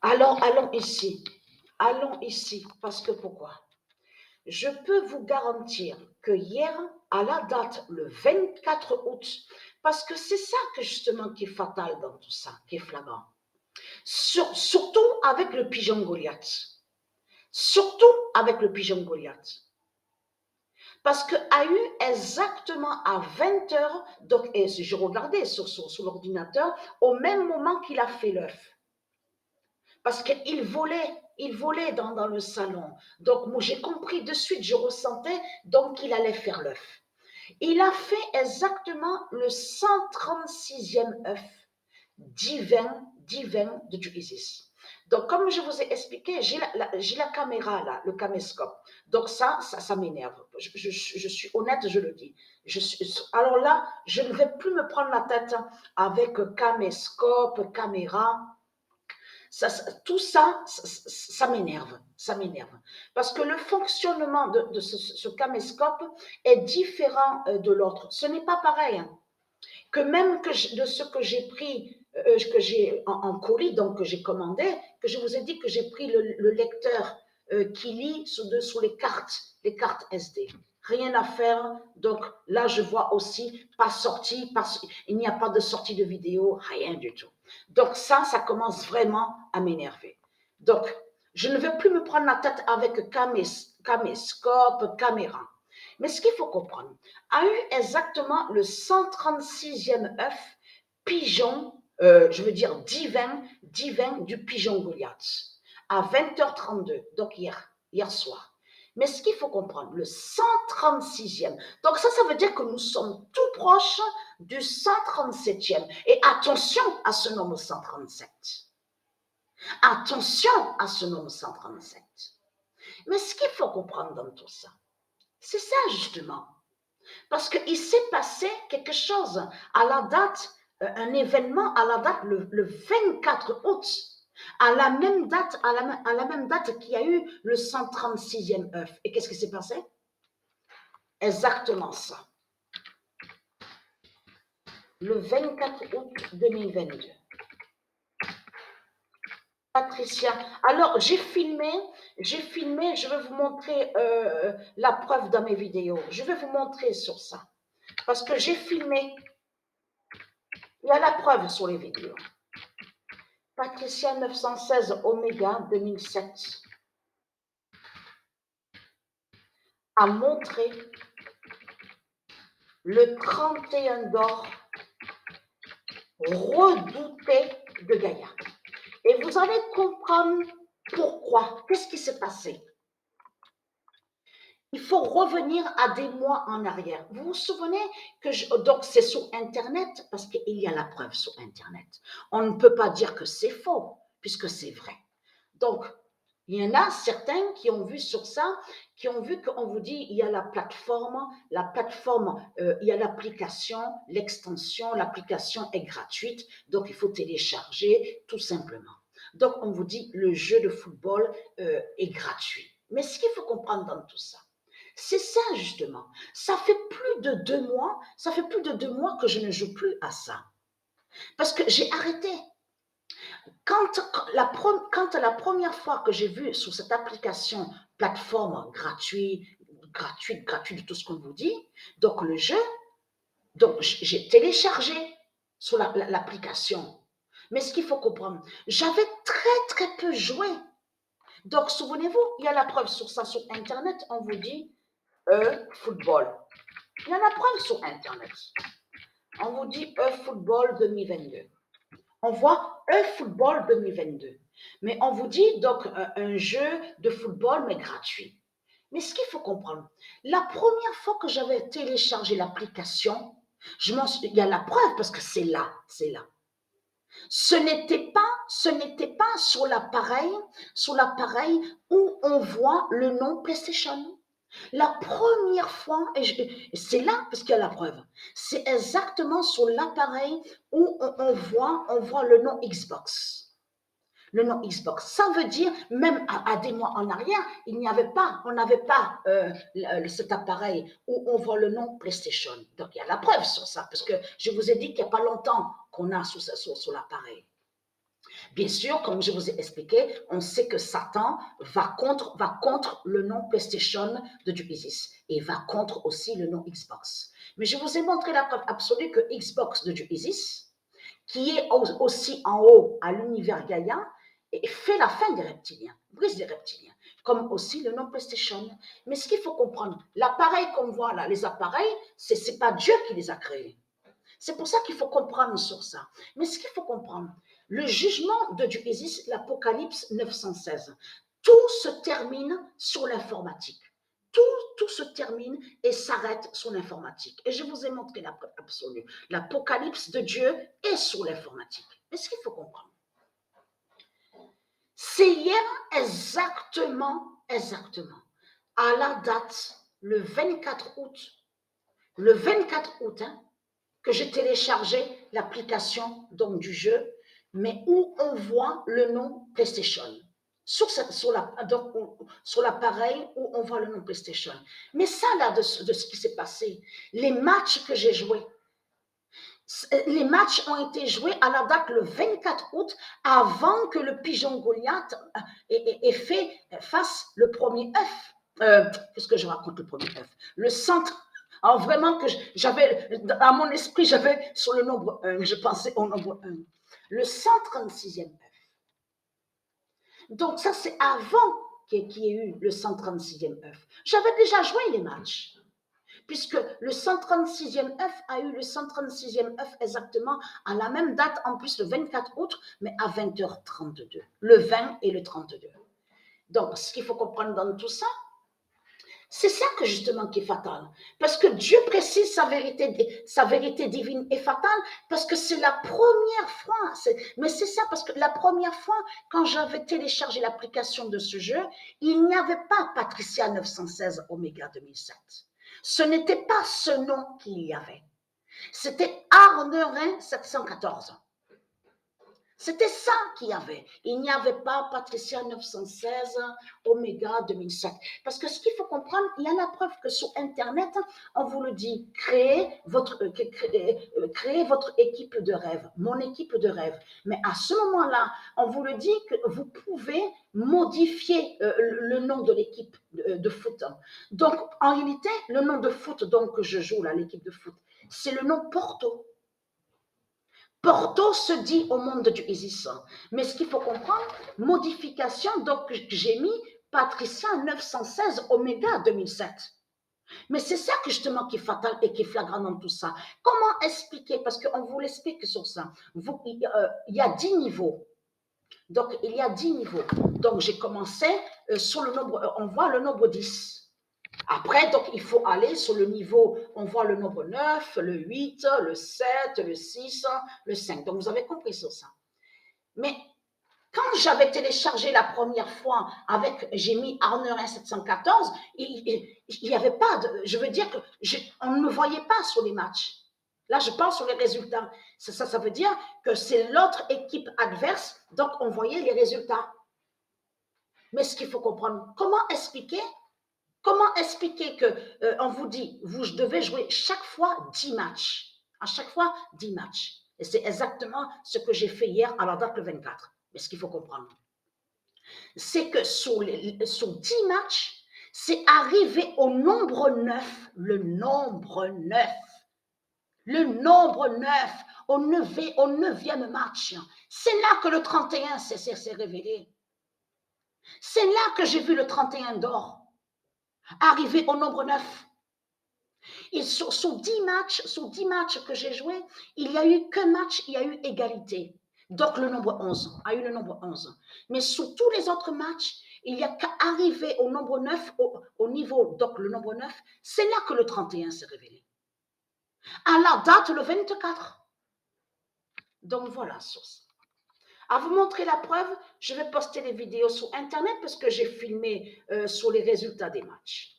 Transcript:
Allons ici. Allons ici. Parce que pourquoi? Je peux vous garantir que hier, à la date, le 24 août, parce que c'est ça que justement qui est fatal dans tout ça, qui est flagrant. Surtout avec le pigeon Goliath. Surtout avec le pigeon Goliath. Parce qu'à eu exactement à 20 heures, donc, et je regardais sur l'ordinateur, au même moment qu'il a fait l'œuf. Parce il volait dans le salon. Donc, moi, j'ai compris de suite, je ressentais donc qu'il allait faire l'œuf. Il a fait exactement le 136e œuf divin de Dieu Isis. Donc, comme je vous ai expliqué, j'ai la caméra là, le caméscope. Donc, ça m'énerve. Je suis honnête, je le dis. Alors là, je ne vais plus me prendre la tête avec caméscope, caméra. Tout ça m'énerve, ça m'énerve. Parce que le fonctionnement de ce caméscope est différent de l'autre. Ce n'est pas pareil. Hein. Que même de ce que j'ai pris, que j'ai en colis, donc que j'ai commandé, que je vous ai dit que j'ai pris le lecteur qui lit sous les cartes SD. Rien à faire. Donc là, je vois aussi pas sorti, il n'y a pas de sortie de vidéo, rien du tout. Donc ça commence vraiment à m'énerver. Donc, je ne vais plus me prendre la tête avec caméscope, caméra. Mais ce qu'il faut comprendre, a eu exactement le 136e œuf pigeon, je veux dire divin du pigeon Goliath, à 20h32, donc hier soir. Mais ce qu'il faut comprendre, le 136e, donc ça veut dire que nous sommes tout proches du 137e. Et attention à ce nombre 137. Attention à ce nombre 137. Mais ce qu'il faut comprendre dans tout ça, c'est ça justement. Parce qu'il s'est passé quelque chose à la date, un événement à la date le 24 août, à la même date, à la même date qu'il y a eu le 136e œuf. Et qu'est-ce qui s'est passé? Exactement ça. Le 24 août 2022. Patricia, alors j'ai filmé, je vais vous montrer la preuve dans mes vidéos. Je vais vous montrer sur ça. Parce que j'ai filmé, il y a la preuve sur les vidéos. Patricia 916 Oméga 2007 a montré le 31 d'or redouté de Gaïa. Et vous allez comprendre pourquoi. Qu'est-ce qui s'est passé? Il faut revenir à des mois en arrière. Vous vous souvenez que donc c'est sur Internet parce qu'il y a la preuve sur Internet. On ne peut pas dire que c'est faux puisque c'est vrai. Donc, il y en a certains qui ont vu sur ça, qui ont vu qu'on vous dit il y a la plateforme, il y a l'application, l'extension, l'application est gratuite, donc il faut télécharger tout simplement. Donc, on vous dit le jeu de football est gratuit. Mais ce qu'il faut comprendre dans tout ça, c'est ça justement. Ça fait plus de 2 mois que je ne joue plus à ça. Parce que j'ai arrêté. Quand la première fois que j'ai vu sur cette application, plateforme gratuite, de tout ce qu'on vous dit, donc le jeu, donc j'ai téléchargé sur l'application. Mais ce qu'il faut comprendre, j'avais très peu joué. Donc souvenez-vous, il y a la preuve sur ça sur Internet, on vous dit football. Il y a la preuve sur Internet. On vous dit football 2022. On voit football 2022. Mais on vous dit donc un jeu de football, mais gratuit. Mais ce qu'il faut comprendre, la première fois que j'avais téléchargé l'application, il y a la preuve parce que c'est là. Ce n'était pas sur l'appareil où on voit le nom PlayStation. La première fois, et c'est là parce qu'il y a la preuve, c'est exactement sur l'appareil où on voit le nom Xbox. Le nom Xbox. Ça veut dire, même à des mois en arrière, on n'avait pas cet appareil où on voit le nom PlayStation. Donc il y a la preuve sur ça, parce que je vous ai dit qu'il n'y a pas longtemps qu'on a sur l'appareil. Bien sûr, comme je vous ai expliqué, on sait que Satan va contre le nom PlayStation de du Isis et va contre aussi le nom Xbox. Mais je vous ai montré la preuve absolue que Xbox de du Isis, qui est aussi en haut à l'univers Gaïa, et fait la fin des reptiliens, brise les reptiliens, comme aussi le nom PlayStation. Mais ce qu'il faut comprendre, l'appareil qu'on voit là, les appareils, c'est pas Dieu qui les a créés. C'est pour ça qu'il faut comprendre sur ça. Mais ce qu'il faut comprendre, le jugement de Dieu Isis, l'Apocalypse 916, tout se termine sur l'informatique. Tout, tout se termine et s'arrête sur l'informatique. Et je vous ai montré la preuve absolue. L'Apocalypse de Dieu est sur l'informatique. Mais ce qu'il faut comprendre, c'est hier exactement, à la date, le 24 août, hein, que j'ai téléchargé l'application donc du jeu, mais où on voit le nom PlayStation. Sur l'appareil où on voit le nom PlayStation. Mais ça, là, de ce qui s'est passé, les matchs que j'ai joués, les matchs ont été joués à la date le 24 août, avant que le pigeon Goliath ait fait face le premier œuf. Qu'est-ce que je raconte le premier œuf? Le centre. Alors vraiment que j'avais, à mon esprit, j'avais sur le nombre 1, je pensais au nombre 1. Le 136e œuf. Donc ça, c'est avant qu'il y ait eu le 136e œuf. J'avais déjà joué les matchs, puisque le 136e œuf a eu le 136e œuf exactement à la même date, en plus le 24 août, mais à 20h32, le 20 et le 32. Donc, ce qu'il faut comprendre dans tout ça, c'est ça que justement qui est fatal. Parce que Dieu précise sa vérité divine est fatale, parce que c'est la première fois. Mais c'est ça, parce que la première fois, quand j'avais téléchargé l'application de ce jeu, il n'y avait pas Patricia 916 Oméga 2007. Ce n'était pas ce nom qu'il y avait. C'était Arnerin 714. C'était ça qu'il y avait. Il n'y avait pas Patricia 916, Oméga 2007. Parce que ce qu'il faut comprendre, il y a la preuve que sur Internet, on vous le dit, créez votre équipe de rêve, mon équipe de rêve. Mais à ce moment-là, on vous le dit que vous pouvez modifier le nom de l'équipe de foot. Donc, en réalité, le nom de foot donc, que je joue, là, l'équipe de foot, c'est le nom Porto. Porto se dit au monde du Isis. Mais ce qu'il faut comprendre, modification, donc j'ai mis Patricia 916 Oméga 2007. Mais c'est ça que justement qui est fatal et qui est flagrant dans tout ça. Comment expliquer? Parce qu'on vous l'explique sur ça. Il y a 10 niveaux. Donc, il y a 10 niveaux. Donc, j'ai commencé sur le nombre, on voit le nombre 10. Après, donc, il faut aller sur le niveau, on voit le nombre 9, le 8, le 7, le 6, le 5. Donc, vous avez compris sur ça. Mais quand j'avais téléchargé la première fois j'ai mis Arnerin 714, il n'y avait pas de, je veux dire on ne me voyait pas sur les matchs. Là, je parle sur les résultats. Ça veut dire que c'est l'autre équipe adverse, donc on voyait les résultats. Mais ce qu'il faut comprendre, comment expliquer que on vous dit, vous devez jouer chaque fois 10 matchs. À chaque fois, 10 matchs. Et c'est exactement ce que j'ai fait hier à la date le 24. Mais ce qu'il faut comprendre, c'est que sur 10 matchs, c'est arrivé au nombre 9, le nombre 9. Le nombre 9 au 9e match. C'est là que le 31 s'est révélé. C'est là que j'ai vu le 31 d'or arriver au nombre 9. Et sur 10 matchs que j'ai joués, il n'y a eu qu'un match, il y a eu égalité. Donc le nombre 11 a eu le nombre 11. Mais sur tous les autres matchs, il n'y a qu'à arriver au nombre 9, au niveau, donc le nombre 9, c'est là que le 31 s'est révélé. À la date, le 24. Donc voilà, sur ça. À vous montrer la preuve, je vais poster les vidéos sur Internet parce que j'ai filmé sur les résultats des matchs.